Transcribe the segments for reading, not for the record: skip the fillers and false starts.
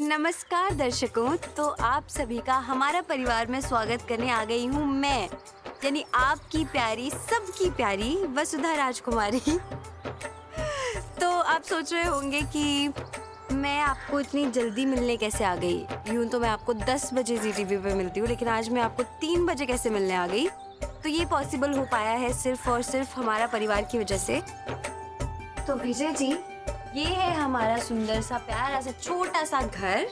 नमस्कार दर्शकों, तो आप सभी का हमारा परिवार में स्वागत करने आ गई हूँ मैं, यानी आपकी प्यारी, सबकी प्यारी वसुधा राजकुमारी। तो आप सोच रहे होंगे कि मैं आपको इतनी जल्दी मिलने कैसे आ गई। यूं तो मैं आपको 10 बजे ZTV पे मिलती हूँ, लेकिन आज मैं आपको 3 बजे कैसे मिलने आ गई। तो ये पॉसिबल हो पाया है सिर्फ और सिर्फ हमारा परिवार की वजह से। तो विजय जी, ये है हमारा सुंदर सा प्यारा सा छोटा सा घर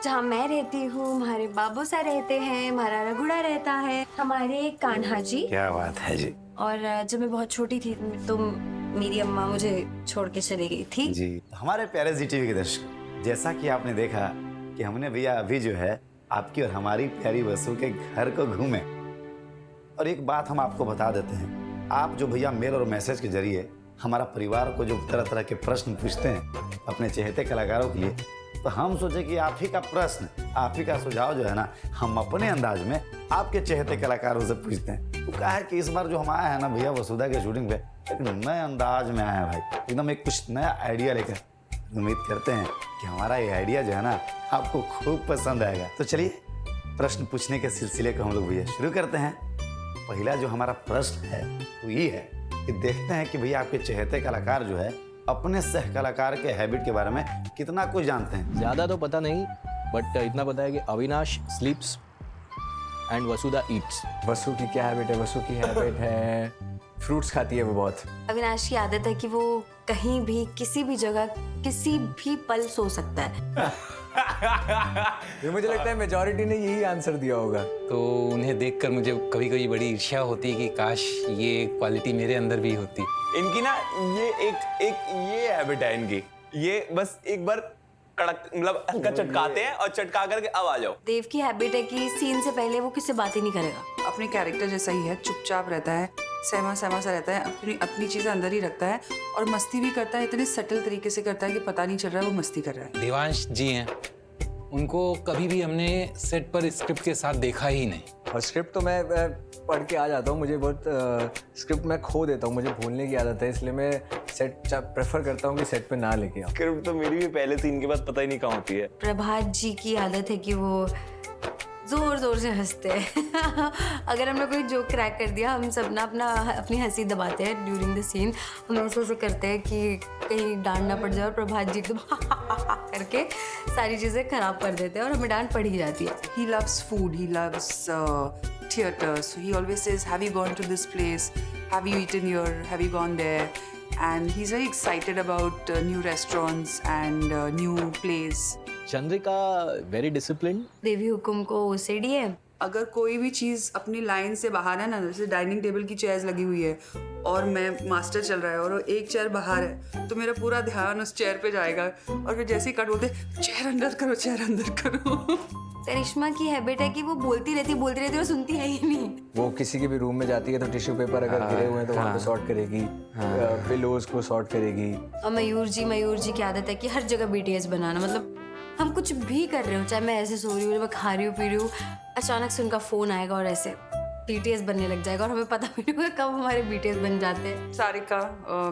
जहाँ मैं रहती हूँ, हमारे बाबू सा रहते हैं, हमारा रघुड़ा रहता है, हमारे कान्हा जी। क्या बात है जी। और जब मैं बहुत छोटी थी तो मेरी अम्मा मुझे छोड़ के चली गई थी जी। हमारे प्यारे ZTV के दर्शक, जैसा कि आपने देखा कि हमने भैया अभी जो है आपकी और हमारी प्यारी वसु के घर को घूमे। और एक बात हम आपको बता देते हैं, आप जो भैया मेल और मैसेज के जरिए हमारा परिवार को जो तरह तरह के प्रश्न पूछते हैं अपने चहेते कलाकारों के लिए, तो हम सोचे कि आप ही का प्रश्न, आप ही का सुझाव जो है ना, हम अपने अंदाज में आपके चहेते कलाकारों से पूछते हैं। तो क्या है कि इस बार जो हम आए हैं ना भैया वसुधा के शूटिंग पे, एक नए अंदाज में आए हैं भाई, एकदम एक कुछ नया आइडिया लेकर। उम्मीद करते हैं कि हमारा ये आइडिया जो है ना आपको खूब पसंद आएगा। तो चलिए प्रश्न पूछने के सिलसिले को हम लोग भैया शुरू करते हैं। पहला जो हमारा प्रश्न है वो ये है कि देखते हैं कि भैया आपके चहेते कलाकार जो है अपने सह कलाकार के हैबिट के बारे में कितना कुछ जानते हैं। ज़्यादा तो पता नहीं, बट इतना पता है कि Avinash sleeps and Vasudha eats. Vasu की क्या हैबिट है? वसु की हैबिट है फ्रूट्स खाती है वो बहुत। अविनाश की आदत है कि वो कहीं भी, किसी भी जगह, किसी भी पल सो सकता है। ये मुझे लगता है मेजॉरिटी ने यही आंसर दिया होगा। तो उन्हें देखकर मुझे कभी कभी बड़ी ईर्ष्या होती है कि काश ये क्वालिटी मेरे अंदर भी होती। इनकी ना ये ये हैबिट है इनकी, ये बस एक बार कड़क मतलब हल्का चटकाते हैं और चटका करके अब आ जाओ। देव की हैबिट है कि सीन से पहले वो किससे बात ही नहीं करेगा। अपने कैरेक्टर जैसा ही है, चुपचाप रहता है, सहमा सहमा सा रहता है, अपनी चीज़ें अंदर ही रखता है और मस्ती भी करता है। इतने सटल तरीके से करता है कि पता नहीं चल रहा है वो मस्ती कर रहा है। देवांश जी हैं, उनको कभी भी हमने सेट पर स्क्रिप्ट के साथ देखा ही नहीं। और स्क्रिप्ट तो मैं पढ़ के आ जाता हूँ, मुझे बहुत स्क्रिप्ट मैं खो देता हूँ, मुझे भूलने की आदत है, इसलिए मैं सेट प्रेफर करता हूँ कि सेट पे ना लेके आऊँ। स्क्रिप्ट तो मेरी भी पहले सीन के बाद पता ही नहीं कहाँ होती है। प्रभात जी की आदत है कि वो जोर जोर से हंसते हैं। अगर हमने कोई जोक क्रैक कर दिया, हम सब ना अपनी हंसी दबाते हैं ड्यूरिंग द सीन। हम ऐसे करते हैं कि कहीं डांट ना पड़ जाए, और प्रभात जी एकदम करके सारी चीज़ें खराब कर देते हैं और हमें डांट पड़ ही जाती है। He loves food, he loves theatre, so he always says, have you gone to this place? Have you eaten here? Have you gone there? And he's very excited about new restaurants and new plays. Chandrika very disciplined. Devi Hukum को OCD है। अगर कोई भी चीज़ अपनी line से बाहर है ना, जैसे डाइनिंग टेबल की चेयर्स लगी हुई है और मैं मास्टर चल रहा है और एक चेयर बाहर है, तो मेरा पूरा ध्यान उस चेयर पे जाएगा और फिर जैसे ही कट बोलते चेयर अंदर करो, चेयर अंदर करो। करिश्मा की हैबिट है कि वो बोलती रहती और सुनती है ही नहीं। वो किसी के भी रूम में जाती है तो टिश्यू पेपर अगर गिरे हुए हैं तो वहाँ पे सॉर्ट करेगी, पिलोज को सॉर्ट करेगी। और मयूर जी की आदत है कि हर जगह BTS बनाना। मतलब हम कुछ भी कर रहे हो, चाहे मैं ऐसे सो रही हूँ, मैं खा रही हूँ, पी रही हूँ, अचानक से उनका फोन आएगा और ऐसे BTS बनने लग जाएगा और हमें पता भी नहीं होगा कब हमारे BTS बन जाते हैं। Sarika,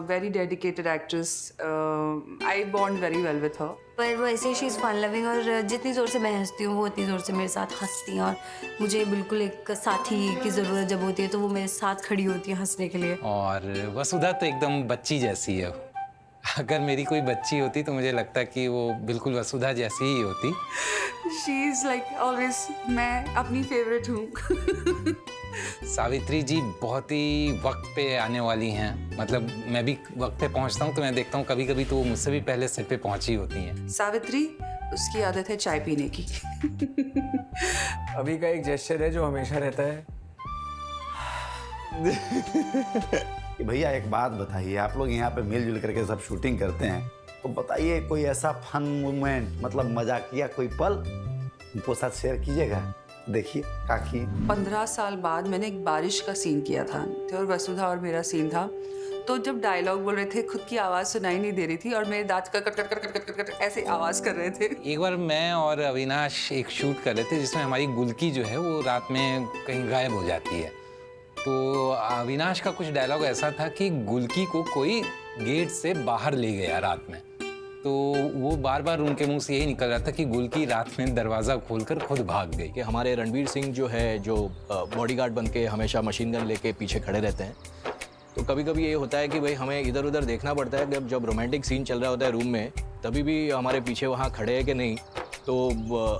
very dedicated actress, I bond very well with her. पर वो ऐसे शी इज़ फन लविंग, और जितनी ज़ोर से मैं हंसती हूँ वो उतनी ज़ोर से मेरे साथ हंसती हैं। और मुझे बिल्कुल एक साथी की ज़रूरत जब होती है तो वो मेरे साथ खड़ी होती है हंसने के लिए। और वसुधा तो एकदम बच्ची जैसी है। अगर मेरी कोई बच्ची होती तो मुझे लगता कि वो बिल्कुल वसुधा जैसी ही होती। शी इज़ लाइक ऑलवेज, मैं अपनी फेवरेट हूँ। सावित्री जी बहुत ही वक्त पे आने वाली हैं। मतलब मैं भी वक्त पे पहुंचता हूं तो मैं देखता हूं कभी कभी तो वो मुझसे भी पहले सेट पे पहुंची होती हैं। सावित्री, उसकी आदत है चाय पीने की। अभी का एक जेस्चर है जो हमेशा रहता है। कि भैया एक बात बताइए, आप लोग यहाँ पे मिलजुल करके सब शूटिंग करते हैं, तो बताइए कोई ऐसा फन मोमेंट, मतलब मजाकिया कोई पल उनको साथ शेयर कीजिएगा। देखिए काकी 15 साल बाद मैंने एक बारिश का सीन किया था और वसुधा और मेरा सीन था। तो जब डायलॉग बोल रहे थे खुद की आवाज़ सुनाई नहीं दे रही थी और मेरे दांत cut cut cut cut cut cut cut ऐसे आवाज़ कर रहे थे। एक बार मैं और अविनाश एक शूट कर रहे थे जिसमें हमारी गुलकी जो है वो रात में कहीं गायब हो जाती है। तो अविनाश का कुछ डायलॉग ऐसा था कि गुलकी को कोई गेट से बाहर ले गया रात में। तो वो बार बार उनके मुंह से यही निकल रहा था कि गुल की रात में दरवाज़ा खोलकर खुद भाग गई। कि हमारे रणवीर सिंह जो है, जो बॉडीगार्ड बन के हमेशा मशीन गन लेके पीछे खड़े रहते हैं, तो कभी कभी ये होता है कि भाई हमें इधर उधर देखना पड़ता है कि जब रोमांटिक सीन चल रहा होता है रूम में, तभी भी हमारे पीछे वहाँ खड़े हैं कि नहीं। तो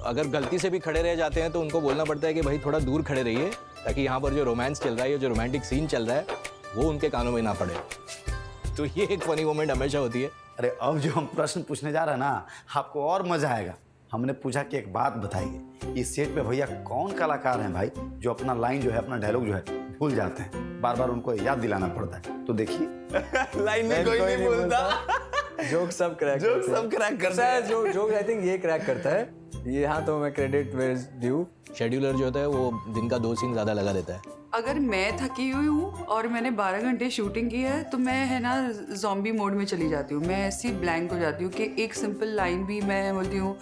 अगर गलती से भी खड़े रह जाते हैं तो उनको बोलना पड़ता है कि भाई थोड़ा दूर खड़े रहिए, ताकि यहाँ पर जो रोमांस चल रहा है, जो रोमांटिक सीन चल रहा है, वो उनके कानों में ना पड़े। तो ये एक फनी मोमेंट हमेशा होती है। अरे अब जो हम प्रश्न पूछने जा रहे हैं ना, आपको और मजा आएगा। हमने पूछा कि एक बात बताइए, इस सेट पे भैया कौन कलाकार हैं भाई जो अपना लाइन जो है, अपना डायलॉग जो है भूल जाते हैं, बार बार उनको याद दिलाना पड़ता है। तो देखिए लाइन में कोई नहीं बोलता। जोक सब क्रैक करता है। जोक आई थिंक ये क्रैक करता है। ये यहाँ तो मैं क्रेडिट वेयर ड्यू। शेड्यूलर जो होता है वो दिन का 2 सीन ज़्यादा लगा देता है। अगर मैं थकी हुई हूँ और मैंने 12 घंटे शूटिंग की है तो मैं है ना ज़ॉम्बी मोड में चली जाती हूँ। मैं ऐसी ब्लैंक हो जाती हूँ कि एक सिंपल लाइन भी मैं बोलती हूँ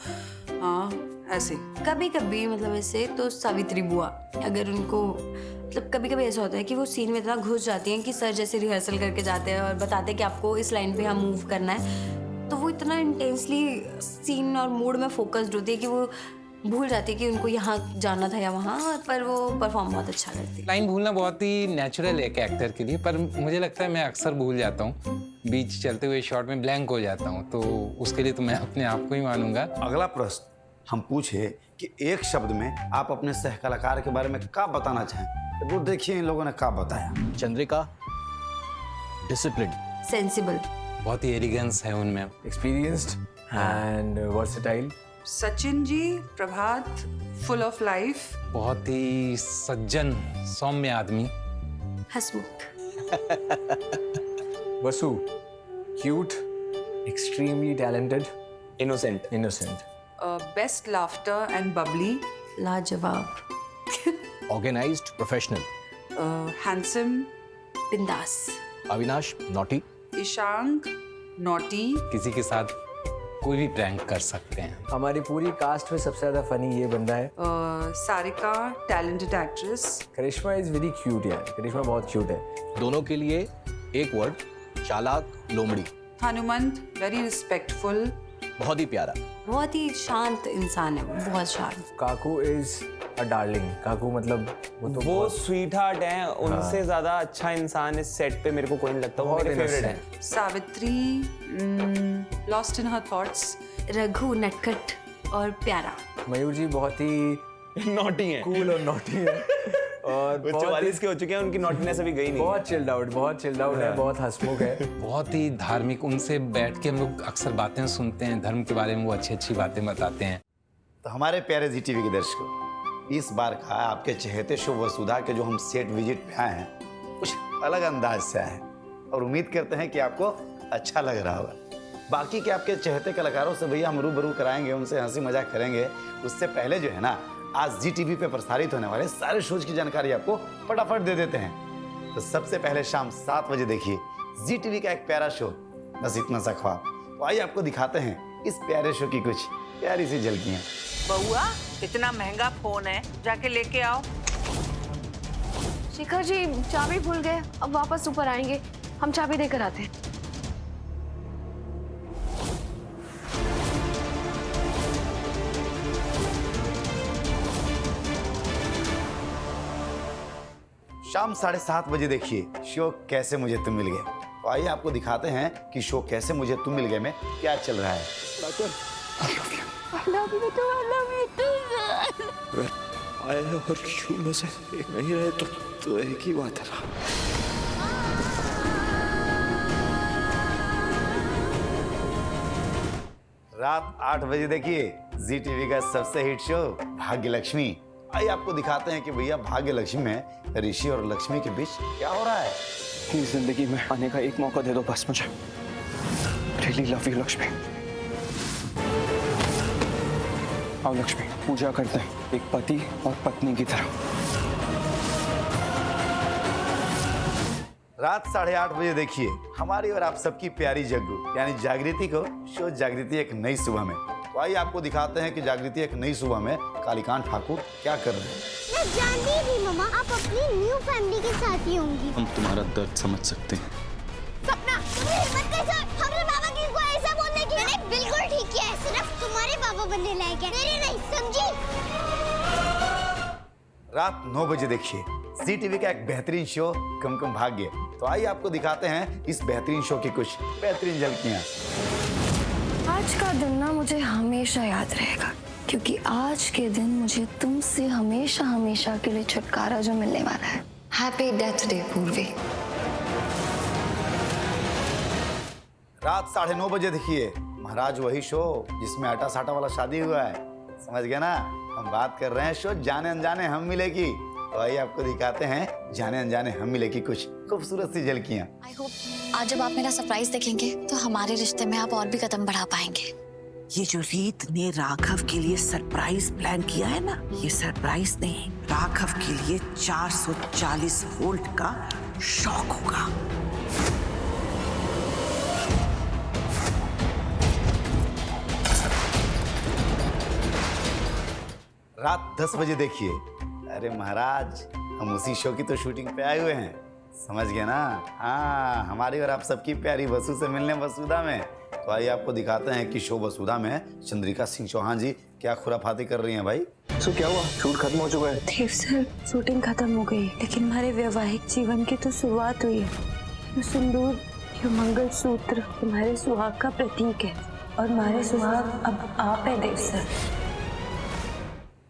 हाँ ऐसे। कभी कभी मतलब ऐसे तो सावित्री बुआ, अगर उनको मतलब कभी कभी ऐसा होता है कि वो सीन में इतना घुस जाती हैं कि सर जैसे रिहर्सल करके जाते हैं और बताते हैं कि आपको इस लाइन पे यहाँ मूव करना है, तो वो इतना इंटेंसली सीन और मूड में फोकस्ड होती है कि वो भूल जाती है कि उनको यहाँ जाना था या वहाँ, पर वो परफॉर्म बहुत अच्छा करती है। लाइन भूलना बहुत ही नेचुरल है एक एक्टर के लिए, पर मुझे लगता है मैं अक्सर भूल जाता हूँ, बीच चलते हुए शॉट में ब्लैंक हो जाता हूँ, तो उसके लिए तो मैं अपने आप को ही मानूंगा। अगला प्रश्न हम पूछे कि एक शब्द में आप अपने सह कलाकार के बारे में क्या बताना चाहें। वो देखिए इन लोगों ने क्या बताया। चंद्रिका डिसिप्लिन, सेंसिबल, बहुत ही एलिगेंस है उनमें। Experienced and versatile. Sachin ji, Prabhat, full of life. बहुत ही सज्जन सौम्य आदमी। हसमुख, Vasu, cute, extremely talented, innocent. Best laughter and bubbly. लाजवाब, ऑर्गेनाइज्ड, प्रोफेशनल, हैंडसम। बिंदास, अविनाश नॉटी, ईशांक, नॉटी। किसी के साथ कोई भी प्रैंक कर सकते हैं। हमारी पूरी कास्ट में सबसे ज्यादा फनी ये बंदा है। Sarika, talented actress. Karishma is very cute यार, करिश्मा बहुत क्यूट है। दोनों के लिए एक वर्ड, चालाक, लोमड़ी। Hanumant, very respectful. बहुत ही प्यारा। बहुत ही शांत इंसान है, वो बहुत शांत। काकू इज अ डार्लिंग। काकू मतलब वो स्वीट हार्ट है, उनसे ज्यादा अच्छा इंसान इस सेट पे मेरे को कोई नहीं लगता। वो मेरे फेवरेट है। Savitri, lost in her thoughts. Raghu, नटखट और प्यारा। मयूर जी बहुत ही नॉटी है, कूल और नॉटी है और वो 44 के हो चुके हैं, उनकी नॉटीनेस अभी गई नहीं। बहुत चिल्ड आउट है, बहुत हंसमुख है। बहुत ही धार्मिक, उनसे बैठ के हम लोग अक्सर बातें सुनते हैं धर्म के बारे में, वो अच्छी अच्छी बातें बताते हैं। तो हमारे प्यारे जी टीवी के दर्शकों, इस बार का आपके चहेते शो वसुधा के जो हम सेट विजिट पे आए हैं, कुछ अलग अंदाज से आए हैं और उम्मीद करते हैं कि आपको अच्छा लग रहा होगा। बाकी के आपके चहेते कलाकारों से भैया हम रूबरू कराएंगे, उनसे हंसी मजाक करेंगे। उससे पहले जो है ना, आज जी टीवी पे प्रसारित होने वाले सारे शोज की जानकारी आपको फटाफट दे देते हैं। तो सबसे पहले शाम 7 बजे देखिए जी टीवी का एक प्यारा शो, बस इतना सा ख्वाब। तो आइए आपको दिखाते हैं इस प्यारे शो की कुछ प्यारी सी झलकियां। बउआ, इतना महंगा फोन है, जाके लेके आओ। शिखर जी चाबी भूल गए, अब वापस ऊपर आएंगे, हम चाबी देकर आते हैं। शाम 7:30 बजे देखिए शो कैसे मुझे तुम मिल गए। तो आइए आपको दिखाते हैं कि शो कैसे मुझे तुम मिल गए में क्या चल रहा है। आए और क्यों में से एक नहीं रहे तो एक ही बात है ना। रात 8 बजे देखिए जी टीवी का सबसे हिट शो भाग्य लक्ष्मी। आइए आपको दिखाते हैं कि भैया भाग्य लक्ष्मी में ऋषि और लक्ष्मी के बीच क्या हो रहा है। प्लीज जिंदगी में आने का एक मौका दे दो बस मुझे। Really love you Lakshmi. आओ लक्ष्मी, पूजा करते हैं एक पति और पत्नी की तरह। रात 8:30 बजे देखिए हमारी और आप सबकी प्यारी जग्गू यानी जागृति को शो जागृति एक नई सुबह में। तो आइए आपको दिखाते हैं कि जागृति एक नई सुबह में कालीकांत ठाकुर क्या कर रहे हैं। मैं जानती थी मम्मा, आप अपनी न्यू फैमिली के साथ ही होंगी। हम तुम्हारा दर्द समझ सकते हैं। सपना, तुम्हें हिम्मत कैसे? हमने बाबा की को ऐसा बोलने की। मैंने रात 9 बजे देखिए जी टीवी का एक बेहतरीन शो कुमकुम भाग्य। तो आइए आपको दिखाते हैं इस बेहतरीन शो की कुछ बेहतरीन झलकियां। आज का दिन ना मुझे हमेशा याद रहेगा, क्योंकि आज के दिन मुझे तुमसे हमेशा हमेशा के लिए छुटकारा जो मिलने वाला है। हैप्पी डेथ डे पूर्वी। रात 9:30 बजे देखिए महाराज वही शो जिसमें आटा साटा वाला शादी हुआ है। समझ गए ना? हम बात कर रहे हैं शो जाने अनजाने हम मिलेगी। तो आइए आपको दिखाते हैं जाने अनजाने हम मिलेगी कुछ खूबसूरत सी झलकियां। आई होप आज जब आप मेरा सरप्राइज देखेंगे तो हमारे रिश्ते में आप और भी कदम बढ़ा पाएंगे। ये जो रीत ने राघव के लिए सरप्राइज प्लान किया है ना, ये सरप्राइज नहीं, राघव के लिए 440 वोल्ट का शॉक होगा। रात 10 बजे देखिए। अरे महाराज हम उसी शो की तो शूटिंग पे आए हुए हैं। समझ गए ना? हाँ, हमारी और आप सबकी प्यारी वसु से मिलने वसुधा में। तो आइए आपको दिखाते हैं कि शो वसुधा में चंद्रिका सिंह चौहान जी क्या खुराफाती कर रही हैं भाई। सो क्या हुआ? शूट खत्म हो चुका है? देव सर, शूटिंग खत्म हो गई, लेकिन हमारे वैवाहिक जीवन की तो शुरुआत हुई है। ये सिंदूर, ये मंगलसूत्र तुम्हारे सुहाग का प्रतीक है, और हमारे सुहाग अब आप है देव सर।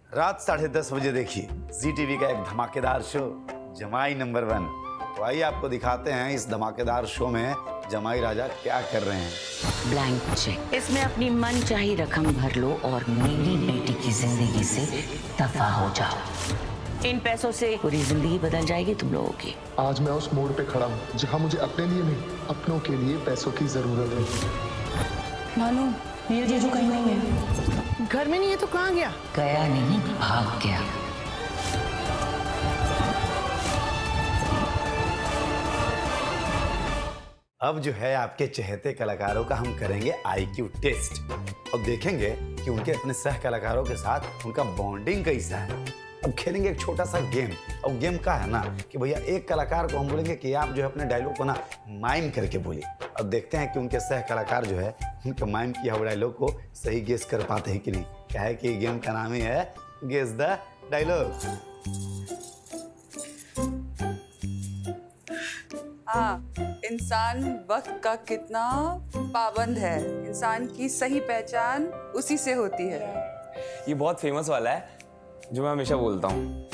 रात 10:30 बजे देखिए जी टीवी का एक धमाकेदार शो जमाई नंबर 1। तो आइए आपको दिखाते हैं इस धमाकेदार शो में जमाई राजा क्या कर रहे हैं। ब्लैंक चेक, इसमें अपनी मन चाही रकम भर लो और मेरी बेटी की जिंदगी से दफा हो जाओ। इन पैसों से पूरी जिंदगी बदल जाएगी तुम लोगों की। आज मैं उस मोड़ पे खड़ा हूँ जहाँ मुझे अपने लिए नहीं, अपनों के लिए पैसों की जरूरत है। नानू, ये जीजू कहीं नहीं है। घर में नहीं है तो कहाँ गया? गया नहीं, भाग गया। अब जो है आपके चहेते कलाकारों का हम करेंगे IQ टेस्ट और देखेंगे कि उनके अपने सह कलाकारों के साथ उनका बॉन्डिंग कैसा है। अब खेलेंगे एक छोटा सा गेम। और गेम का है ना कि भैया एक कलाकार को हम बोलेंगे कि आप जो है अपने डायलॉग को ना माइम करके बोलिए। अब देखते हैं कि उनके सह कलाकार जो है उनका माइम किया हुआ डायलॉग को सही गेस कर पाते हैं कि नहीं। क्या है कि गेम का नाम ही है गेस द डायलॉग। हाँ, इंसान वक्त का कितना पाबंद है। इंसान की सही पहचान उसी से होती है। ये बहुत फेमस वाला है जो मैं हमेशा बोलता हूँ।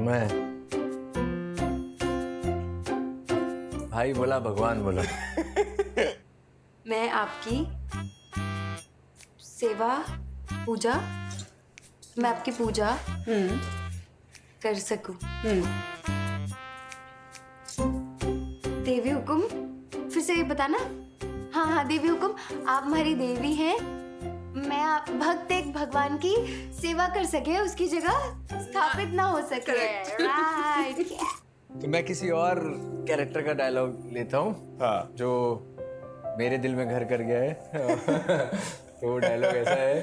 मैं भाई बोला भगवान बोला। मैं आपकी सेवा पूजा, मैं आपकी पूजा कर सकूं। देवी हुकुम, फिर से बताना। हाँ हाँ देवी हुकुम, आप हमारी देवी हैं। मैं आप भक्त एक भगवान की सेवा कर सके, उसकी जगह स्थापित ना हो सके। राइट। तो मैं किसी और कैरेक्टर का डायलॉग लेता हूँ। हाँ, जो मेरे दिल में घर कर गया है। तो वो डायलॉग ऐसा है।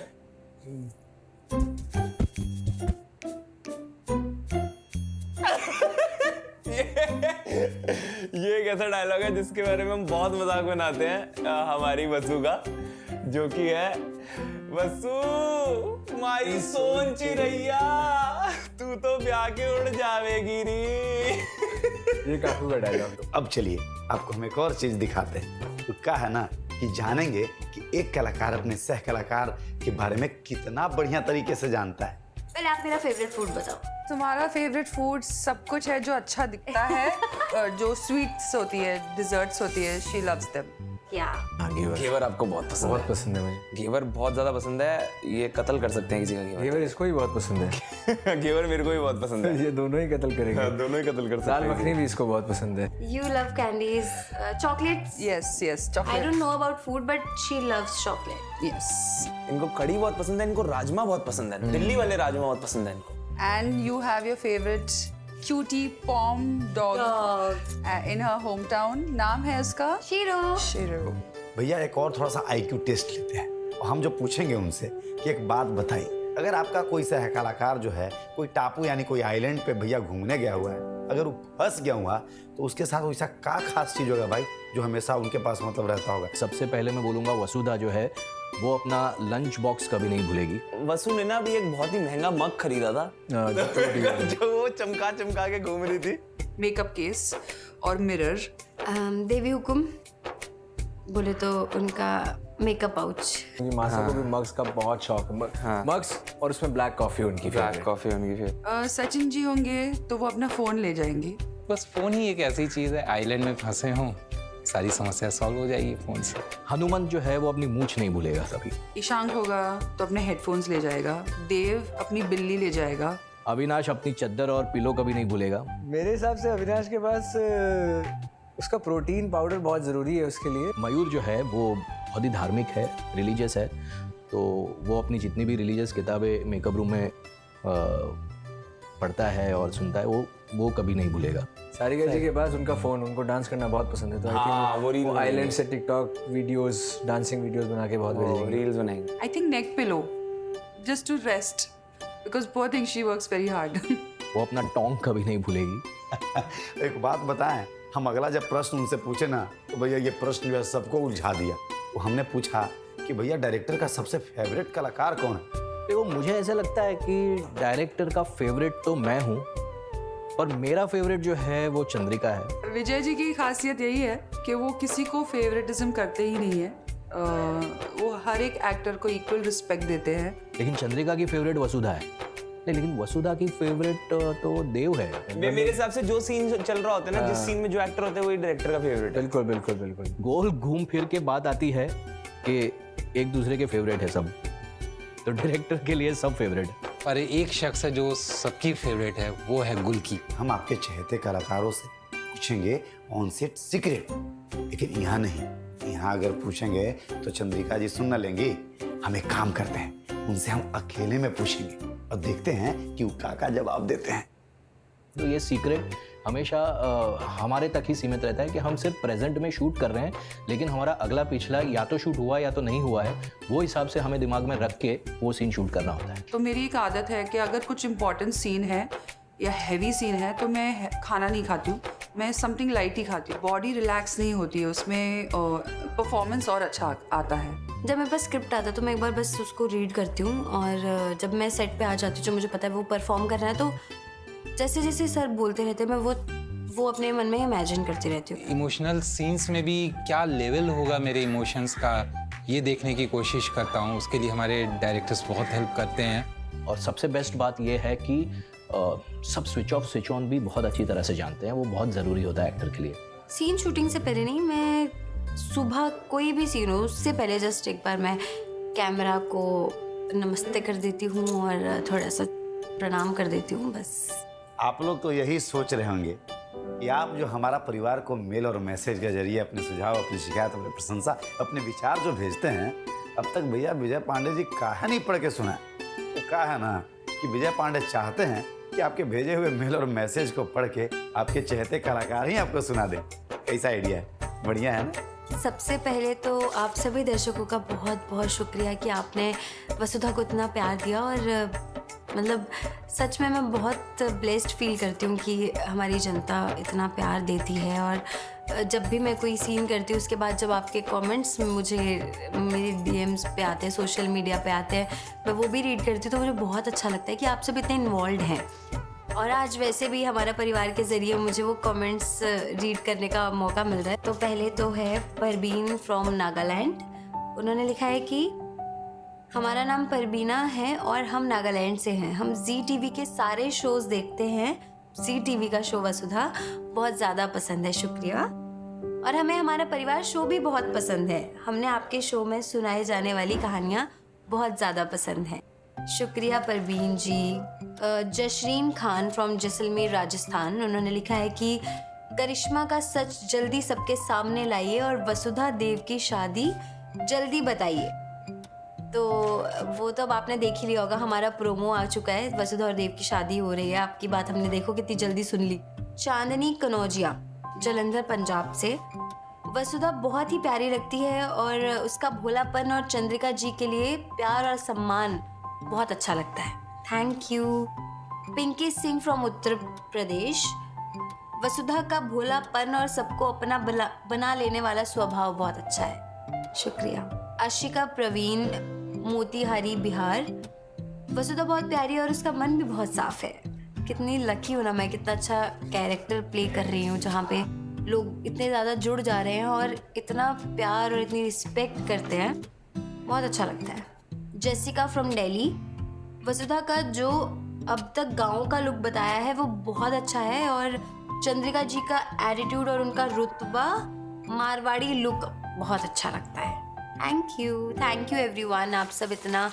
ये एक ऐसा डायलॉग है जिसके बारे में हम बहुत मजाक बनाते हैं हमारी वसु का, जो कि है वसु माई सोन चिरैया तू तो ब्याह के उड़ जावेगी री। ये काफी बड़ा डायलॉग। अब चलिए आपको हम एक और चीज दिखाते हैं। तो क्या है ना कि जानेंगे कि एक कलाकार अपने सह कलाकार के बारे में कितना बढ़िया तरीके से जानता है। पहले आप मेरा फेवरेट फूड बताओ। तुम्हारा फेवरेट फूड सब कुछ है जो अच्छा दिखता है। जो स्वीट्स होती है, डिजर्ट्स होती है, शी लव्स देम। क्या? घेवर आपको बहुत पसंद है? बहुत पसंद है मुझे। घेवर बहुत ज्यादा पसंद है। ये कत्ल कर सकते हैं किसी का घेवर। घेवर इसको ही बहुत पसंद है। घेवर मेरे को भी बहुत पसंद है। ये दोनों ही कत्ल करेंगे। हाँ, दोनों ही कत्ल कर सकते हैं। दाल मखनी भी इसको बहुत पसंद है। You love candies, chocolates. Yes, yes, chocolate. I don't know about food, but she loves chocolate. Yes. इनको कड़ी बहुत पसंद है, इनको राजमा बहुत पसंद है। दिल्ली वाले राजमा बहुत पसंद है इनको। And you have your favorite cutie pom dog in her hometown. नाम है उसका Shiro. Shiro. भैया एक और थोड़ा सा IQ टेस्ट लेते हैं और हम जो पूछेंगे उनसे कि एक बात बताइए, अगर आपका कोई सह कलाकार जो है कोई टापू यानी कोई आइलैंड पे भैया घूमने गया हुआ है, अगर वो फंस गया हुआ तो उसके साथ वैसा क्या खास चीज होगा भाई जो हमेशा उनके पास मतलब रहता होगा? सबसे पहले मैं बोलूँगा वसुधा जो है वो अपना लंच बॉक्स कभी नहीं भूलेगी। वसु ने ना अभी एक बहुत ही महंगा मग खरीदा था जो वो चमका चमका के घूम रही थी। मेकअप केस और मिरर। देवी हुकुम बोले तो उनका मेकअप पाउच। मेरी मासा को भी मग्स का बहुत शौक है। मग्स और उसमें ब्लैक कॉफी उनकी फेवरेट। सचिन जी होंगे तो वो अपना फोन ले जाएंगे। बस फोन ही एक ऐसी चीज है, आइलैंड में फंसे हों सारी समस्या सॉल्व हो जाएगी फोन से। हनुमान जो है वो अपनी मूंछ नहीं भूलेगा कभी। ईशांक होगा तो अपने हेडफोन्स ले जाएगा। देव अपनी बिल्ली ले जाएगा। अविनाश अपनी चद्दर और पिलो कभी नहीं भूलेगा। मेरे हिसाब से अविनाश के पास उसका प्रोटीन पाउडर बहुत ज़रूरी है उसके लिए। मयूर जो है वो बहुत ही धार्मिक है, रिलीजियस है, तो वो अपनी जितनी भी रिलीजियस किताबें मेकअप रूम में पढ़ता है और सुनता है वो कभी नहीं भूलेगा। सारिका जी के पास उनका फ़ोन, उनको डांस करना बहुत पसंद है, तो वो आइलैंड से टिकटॉक वीडियोस, डांसिंग वीडियोस बना के बहुत भेजेंगे, रील्स बनाएंगे। I think neck pillow just to rest because poor thing she works very hard. वो अपना टोंग कभी नहीं भूलेगी। एक बात बताएं, हम अगला जब प्रश्न उनसे पूछे ना तो भैया ये प्रश्न जो है सबको उलझा दिया। वो हमने पूछा कि भैया डायरेक्टर का सबसे फेवरेट कलाकार कौन है? देखो मुझे ऐसा लगता है कि डायरेक्टर का फेवरेट तो मैं हूँ, पर मेरा फेवरेट जो है वो चंद्रिका है। विजय जी की खासियत यही है कि वो किसी को फेवरेटिज्म करते ही नहीं है। वो हर एक एक्टर को इक्वल रिस्पेक्ट देते हैं। लेकिन चंद्रिका की फेवरेट वसुधा है। नहीं, लेकिन वसुधा की फेवरेट तो देव है। मेरे हिसाब से जो सीन चल रहा होता है ना, जिस सीन में जो एक्टर होता है वही डायरेक्टर का फेवरेट है। बिल्कुल बिल्कुल बिल्कुल। गोल घूम फिर के बात आती है कि एक दूसरे के फेवरेट है सब, तो डायरेक्टर के लिए सब फेवरेट है। पर एक शख्स है जो सबकी फेवरेट है, वो है गुलकी। हम आपके चहेते कलाकारों से पूछेंगे ऑन सेट सीक्रेट, लेकिन यहाँ नहीं। यहाँ अगर पूछेंगे तो चंद्रिका जी सुन न लेंगी। हम एक काम करते हैं, उनसे हम अकेले में पूछेंगे और देखते हैं कि वो क्या जवाब देते हैं। तो ये सीक्रेट हमेशा हमारे तक ही सीमित रहता है कि हम सिर्फ प्रेजेंट में शूट कर रहे हैं, लेकिन हमारा अगला पिछला या तो शूट हुआ या तो नहीं हुआ है, वो हिसाब से हमें दिमाग में रख के वो सीन शूट करना होता है। तो मेरी एक आदत है कि अगर कुछ इंपॉर्टेंट सीन है या हैवी सीन है तो मैं खाना नहीं खाती हूँ, मैं समथिंग लाइट ही खाती हूँ। बॉडी रिलैक्स नहीं होती है, उसमें परफॉर्मेंस और अच्छा आता है। जब मेरे पास स्क्रिप्ट आता है तो मैं एक बार बस उसको रीड करती हूँ, और जब मैं सेट पे आ जाती हूँ, जो मुझे पता है वो परफॉर्म करना है, तो जैसे जैसे सर बोलते रहते हैं मैं वो अपने मन में इमेजिन करती रहती हूँ। इमोशनल सीन्स में भी क्या लेवल होगा मेरे इमोशंस का, ये देखने की कोशिश करता हूँ। उसके लिए हमारे डायरेक्टर्स बहुत हेल्प करते हैं। और सबसे बेस्ट बात ये है कि सब स्विच ऑफ स्विच ऑन भी बहुत अच्छी तरह से जानते हैं। वो बहुत ज़रूरी होता है एक्टर के लिए। सीन शूटिंग से पहले नहीं, मैं सुबह कोई भी सीन हो उससे पहले जस्ट एक बार मैं कैमरा को नमस्ते कर देती हूँ और थोड़ा सा प्रणाम कर देती हूँ बस। आप लोग तो यही सोच रहे होंगे कि आप जो हमारा परिवार को मेल और मैसेज के जरिए अपने सुझाव, अपनी शिकायत, अपनी प्रशंसा, अपने विचार जो भेजते हैं, अब तक भैया विजय पांडे जी काहे नहीं पढ़ के सुना। तो कहा है ना कि विजय पांडे चाहते हैं कि आपके भेजे हुए मेल और मैसेज को पढ़ के आपके चहेते कलाकार ही आपको सुना दें। कैसा आइडिया है? बढ़िया है ना? सबसे पहले तो आप सभी दर्शकों का बहुत बहुत शुक्रिया कि आपने वसुधा को इतना प्यार दिया, और मतलब सच में मैं बहुत ब्लेस्ड फील करती हूँ कि हमारी जनता इतना प्यार देती है। और जब भी मैं कोई सीन करती हूँ उसके बाद जब आपके कमेंट्स मुझे मेरे डीएम्स पे आते हैं, सोशल मीडिया पे आते हैं, मैं वो भी रीड करती हूँ, तो मुझे बहुत अच्छा लगता है कि आप सब इतने इन्वॉल्व हैं। और आज वैसे भी हमारा परिवार के ज़रिए मुझे वो कमेंट्स रीड करने का मौका मिल रहा है। तो पहले तो है परवीन फ्रॉम नागालैंड। उन्होंने लिखा है कि हमारा नाम परवीना है और हम नागालैंड से हैं। हम जी टीवी के सारे शोज देखते हैं। जी टीवी का शो वसुधा बहुत ज़्यादा पसंद है, शुक्रिया। और हमें हमारा परिवार शो भी बहुत पसंद है। हमने आपके शो में सुनाई जाने वाली कहानियाँ बहुत ज़्यादा पसंद हैं, शुक्रिया परवीन जी। जशरीन खान फ्रॉम जैसलमेर राजस्थान, उन्होंने लिखा है कि करिश्मा का सच जल्दी सबके सामने लाइए और वसुधा देव की शादी जल्दी बताइए। तो वो तो अब आपने देख ही लिया होगा, हमारा प्रोमो आ चुका है, वसुधा और देव की शादी हो रही है। आपकी बात हमने देखो कितनी जल्दी सुन ली। चांदनी कनौजिया जलंधर पंजाब से, वसुधा बहुत ही प्यारी लगती है और उसका भोलापन और चंद्रिका जी के लिए प्यार और सम्मान बहुत अच्छा लगता है, thank you. Pinky Singh from Uttar Pradesh, Vasudha का भोलापन और सबको अपना बना लेने वाला स्वभाव बहुत अच्छा है, शुक्रिया। आशिका प्रवीण, मोतीहारी बिहार। वसुधा बहुत प्यारी है और उसका मन भी बहुत साफ है। कितनी लकी हूँ ना मैं, कितना अच्छा कैरेक्टर प्ले कर रही हूँ जहाँ पे लोग इतने ज़्यादा जुड़ जा रहे हैं और इतना प्यार और इतनी रिस्पेक्ट करते हैं। बहुत अच्छा लगता है। Jessica from Delhi. वसुधा का जो अब तक गाँव का लुक बताया है वो बहुत अच्छा है और चंद्रिका जी का एटीट्यूड और उनका रुतबा मारवाड़ी लुक बहुत अच्छा लगता है। Thank you everyone. आप सब इतना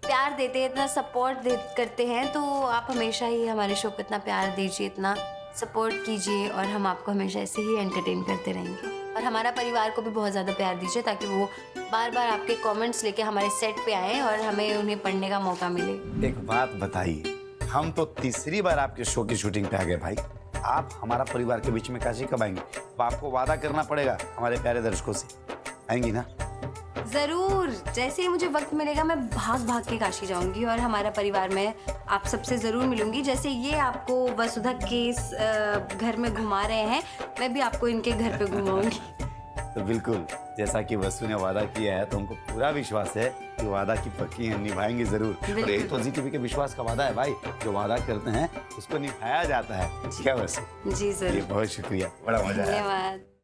प्यार देते हैं, इतना सपोर्ट करते हैं, तो आप हमेशा ही हमारे शो को इतना प्यार दीजिए, इतना सपोर्ट कीजिए और हम आपको हमेशा ऐसे ही एंटरटेन करते रहेंगे। और हमारा परिवार को भी बहुत ज़्यादा प्यार दीजिए ताकि वो बार बार आपके कमेंट्स लेके हमारे सेट पे आए और हमें उन्हें पढ़ने का मौका मिले। एक बात बताइए, हम तो तीसरी बार आपके शो की शूटिंग पे आ गए भाई। आप हमारा परिवार के बीच में काशी कब आएंगे? तो आपको वादा करना पड़ेगा हमारे प्यारे दर्शकों से, आएंगी ना? ज़रूर, जैसे ही मुझे वक्त मिलेगा मैं भाग भाग के काशी जाऊंगी और हमारा परिवार में आप सबसे ज़रूर मिलूंगी। जैसे ये आपको वसुधा के घर में घुमा रहे हैं, मैं भी आपको इनके घर पे घुमाऊंगी। तो बिल्कुल, जैसा कि वसु ने वादा किया है तो हमको पूरा विश्वास है कि वादा की पक्की है, निभाएंगे जरूर। और यही तो जी टीवी के विश्वास का वादा है भाई, जो वादा करते हैं उसको निभाया जाता है। क्या वसु? जी जरूर। बहुत शुक्रिया, बड़ा मजा आया। धन्यवाद।